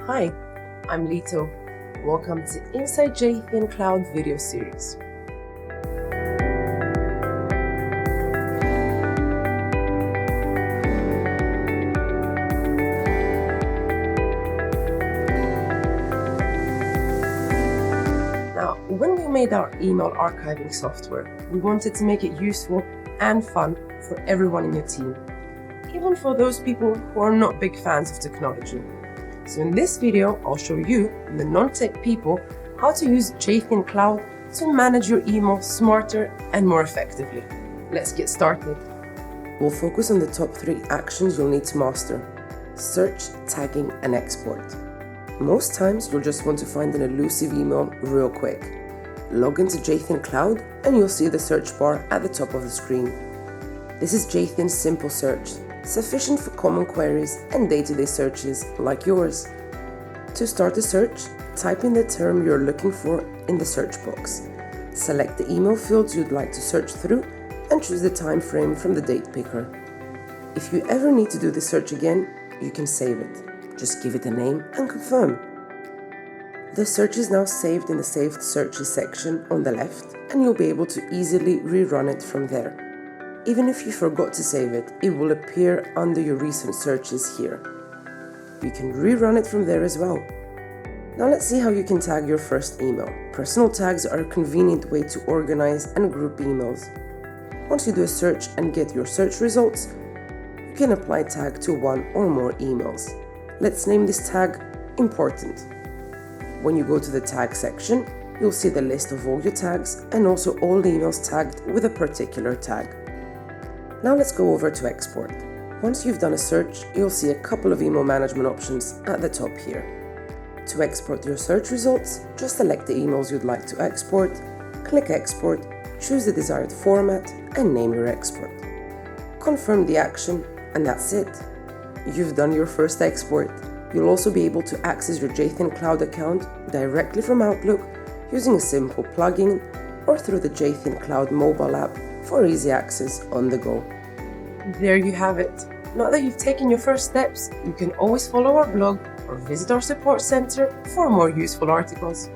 Hi, I'm Lito. Welcome to Inside Jatheon Cloud video series. Now, when we made our email archiving software, we wanted to make it useful and fun for everyone in your team, even for those people who are not big fans of technology. So in this video, I'll show you, the non-tech people, how to use Jatheon Cloud to manage your email smarter and more effectively. Let's get started. We'll focus on the top 3 actions you'll need to master: search, tagging, and export. Most times, you'll just want to find an elusive email real quick. Log into Jatheon Cloud and you'll see the search bar at the top of the screen. This is Jatheon's simple search, sufficient for common queries and day-to-day searches like yours. To start a search, type in the term you're looking for in the search box. Select the email fields you'd like to search through and choose the time frame from the date picker. If you ever need to do the search again, you can save it. Just give it a name and confirm. The search is now saved in the Saved Searches section on the left, and you'll be able to easily rerun it from there. Even if you forgot to save it, it will appear under your recent searches here. You can rerun it from there as well. Now let's see how you can tag your first email. Personal tags are a convenient way to organize and group emails. Once you do a search and get your search results, you can apply tag to one or more emails. Let's name this tag Important. When you go to the tag section, you'll see the list of all your tags and also all the emails tagged with a particular tag. Now let's go over to export. Once you've done a search, you'll see a couple of email management options at the top here. To export your search results, just select the emails you'd like to export, click Export, choose the desired format, and name your export. Confirm the action, and that's it. You've done your first export. You'll also be able to access your Jatheon Cloud account directly from Outlook using a simple plugin or through the Jatheon Cloud mobile app for easy access on the go. There you have it. Now that you've taken your first steps, you can always follow our blog or visit our support center for more useful articles.